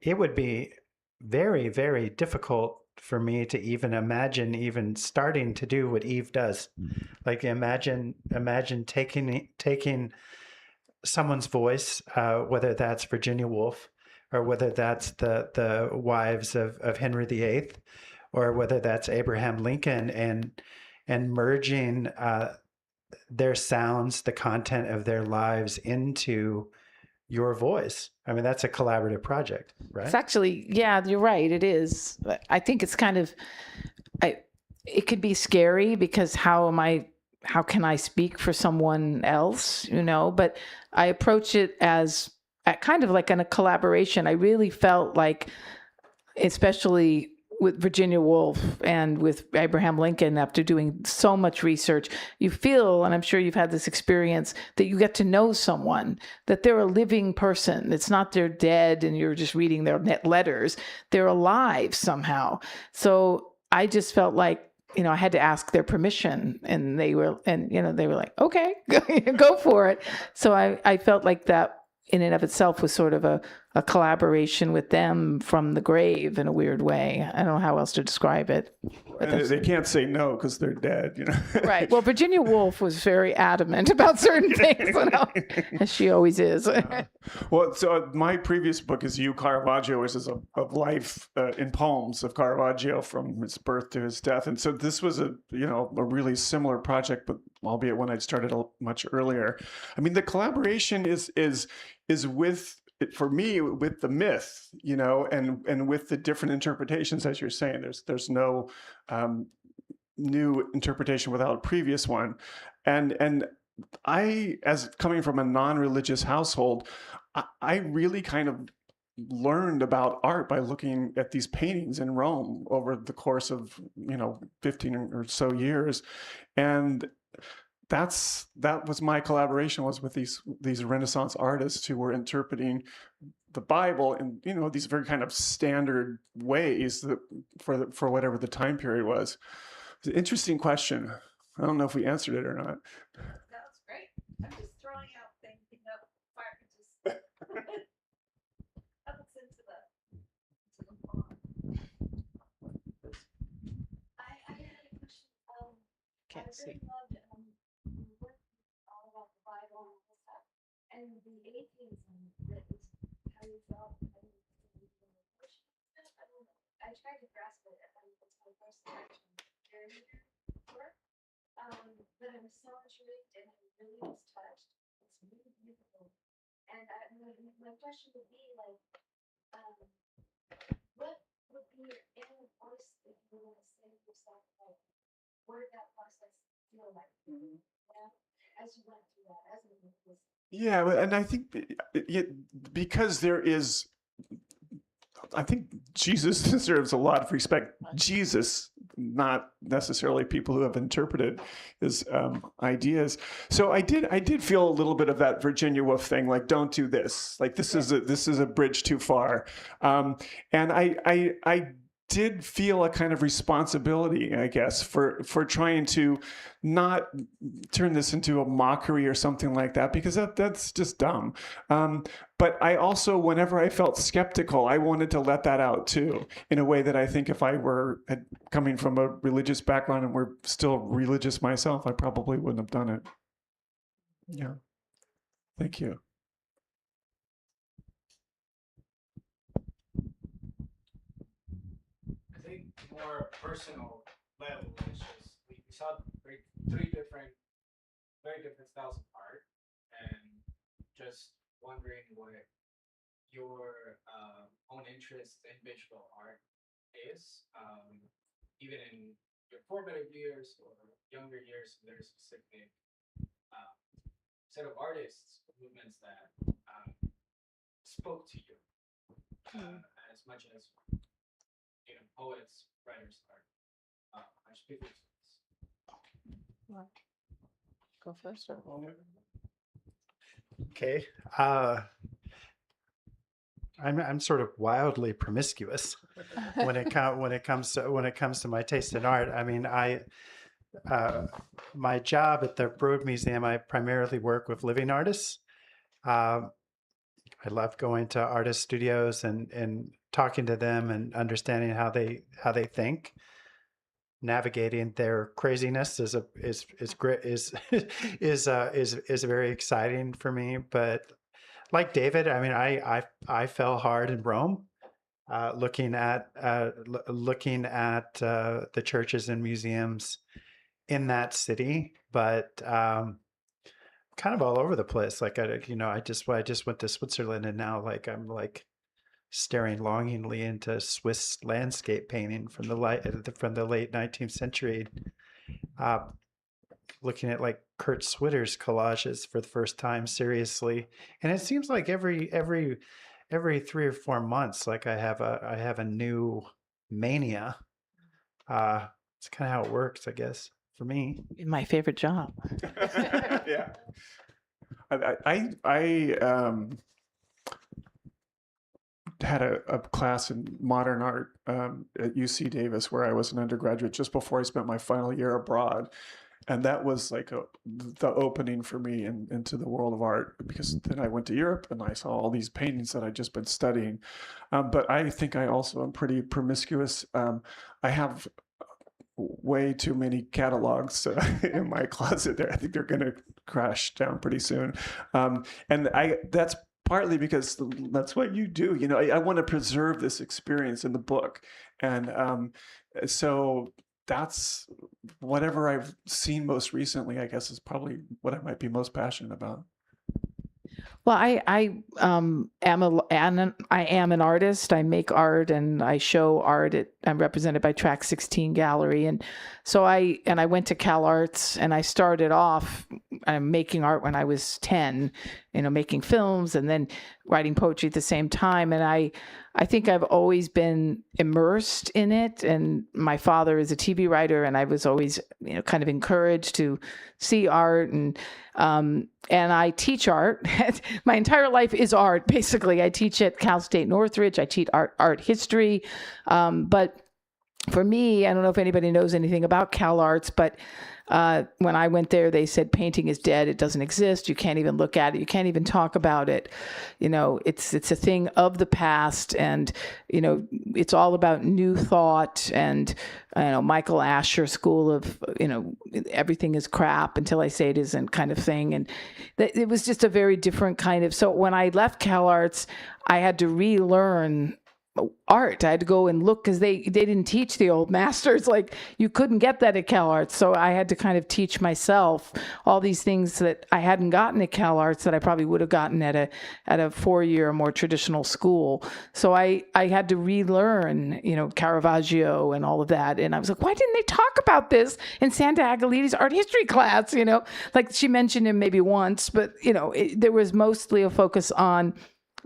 It would be very, very difficult for me to even imagine even starting to do what Eve does. Like imagine taking someone's voice, whether that's Virginia Woolf, or whether that's the wives of Henry VIII, or whether that's Abraham Lincoln, and merging their sounds, the content of their lives into your voice. I mean, that's a collaborative project, right? It's actually, yeah, you're right. It is. I think it's kind of, it could be scary because how can I speak for someone else, but I approach it as kind of like in a collaboration. I really felt like, especially with Virginia Woolf and with Abraham Lincoln, after doing so much research, you feel, and I'm sure you've had this experience, that you get to know someone, that they're a living person. It's not they're dead and you're just reading their letters. They're alive somehow. So I just felt like, I had to ask their permission, and they were like, okay, go for it. So I felt like that in and of itself was sort of a collaboration with them from the grave in a weird way. I don't know how else to describe it. And they can't say no because they're dead, Right. Well, Virginia Woolf was very adamant about certain things, as she always is. Well, so my previous book is Caravaggio, which is of life in poems of Caravaggio from his birth to his death. And so this was a really similar project, but albeit one I'd started much earlier. I mean, the collaboration is with, for me, with the myth, and with the different interpretations, as you're saying. There's no new interpretation without a previous one, and I, as coming from a non-religious household, I really kind of learned about art by looking at these paintings in Rome over the course of 15 or so years, and that was my collaboration, was with these Renaissance artists who were interpreting the Bible in these very kind of standard ways that for whatever the time period was. It's an interesting question. I don't know if we answered it or not. That was great. I'm just throwing out things, fire just puts into the pond. I had a question. Can't I see. really loved work all about the Bible and all this stuff, and the atheism that is how you felt. I don't know. I tried to grasp it, and it's my first connection during your work. But I was so intrigued, and I really was touched. It's really beautiful. And my question would be like, what would be your inner voice if you want to say to yourself, like, what did that process feel like? As you went through that, as it was. Yeah, and I think because I think Jesus deserves a lot of respect. Jesus, not necessarily people who have interpreted his ideas. So I did feel a little bit of that Virginia Woolf thing, like, don't do this. Like, this is a bridge too far. And I did feel a kind of responsibility, I guess, for trying to not turn this into a mockery or something like that, because that's just dumb. But I also, whenever I felt skeptical, I wanted to let that out too, in a way that I think if I were coming from a religious background and were still religious myself, I probably wouldn't have done it. Yeah. Thank you. I think more personal level, it's just we saw three different, very different styles of art, and just wondering what your own interest in visual art is, even in your formative years or younger years. There's a specific set of artists, movements that spoke to you as much as poets, writers are speakers. Go first. Or... Okay. I'm sort of wildly promiscuous when it comes to my taste in art. I mean, my job at the Broad Museum, I primarily work with living artists. I love going to artist studios and talking to them and understanding how they think. Navigating their craziness is very exciting for me. But like David, I mean, I fell hard in Rome, looking at the churches and museums in that city, but kind of all over the place. Like I just went to Switzerland, and now I'm staring longingly into Swiss landscape painting from the late 19th century, looking at like Kurt Switter's collages for the first time seriously. And it seems like every every 3 or 4 months, like I have a new mania. It's kind of how it works, I guess, for me. My favorite job. Yeah. I had a class in modern art at UC Davis where I was an undergraduate just before I spent my final year abroad. And that was like the opening for me into the world of art, because then I went to Europe and I saw all these paintings that I'd just been studying. But I think I also am pretty promiscuous. I have way too many catalogs in my closet there. I think they're going to crash down pretty soon. And that's partly because that's what you do. You know, I want to preserve this experience in the book. And so that's whatever I've seen most recently, I guess, is probably what I might be most passionate about. Well, I am an artist. I make art and I show art. I'm represented by Track 16 Gallery, and so I went to Cal Arts, and I started off making art when I was 10. You know, making films and then writing poetry at the same time. And I think I've always been immersed in it. And my father is a TV writer, and I was always, you know, kind of encouraged to see art. And I teach art. My entire life is art, basically. I teach at Cal State Northridge. I teach art history. But for me, I don't know if anybody knows anything about Cal Arts, but when I went there, they said painting is dead. It doesn't exist. You can't even look at it. You can't even talk about it. You know, it's a thing of the past, and you know, it's all about new thought and Michael Asher school of everything is crap until I say it isn't kind of thing. And it was just a very different kind of. So when I left Cal Arts, I had to relearn art. I had to go and look because they didn't teach the old masters. Like, you couldn't get that at Cal Arts. So I had to kind of teach myself all these things that I hadn't gotten at Cal Arts that I probably would have gotten at a 4-year more traditional school. So I had to relearn, Caravaggio and all of that. And I was like, why didn't they talk about this in Santa Aguilita's art history class? Like she mentioned him maybe once, but there was mostly a focus on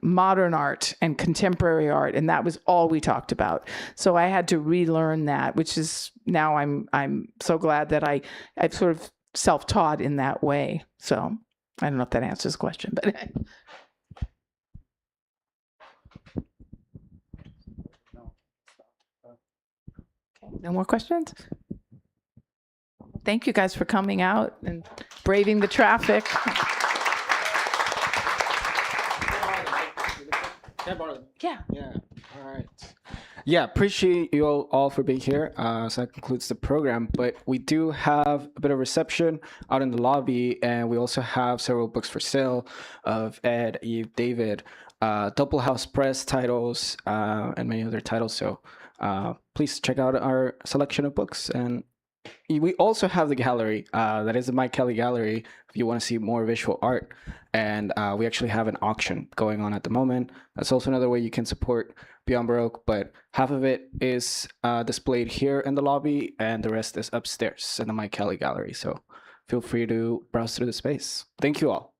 modern art and contemporary art, and that was all we talked about. So I had to relearn that, which is now I'm so glad that I've sort of self-taught in that way. So I don't know if that answers the question, but okay, no more questions? Thank you guys for coming out and braving the traffic. Yeah. All right. Yeah, appreciate you all for being here. So that concludes the program. But we do have a bit of reception out in the lobby, and we also have several books for sale of Ed, Eve, David, DoppelHouse Press titles, and many other titles. So please check out our selection of books. And we also have the gallery. That is the Mike Kelly Gallery if you want to see more visual art. And we actually have an auction going on at the moment. That's also another way you can support Beyond Baroque, but half of it is displayed here in the lobby, and the rest is upstairs in the Mike Kelly Gallery. So feel free to browse through the space. Thank you all.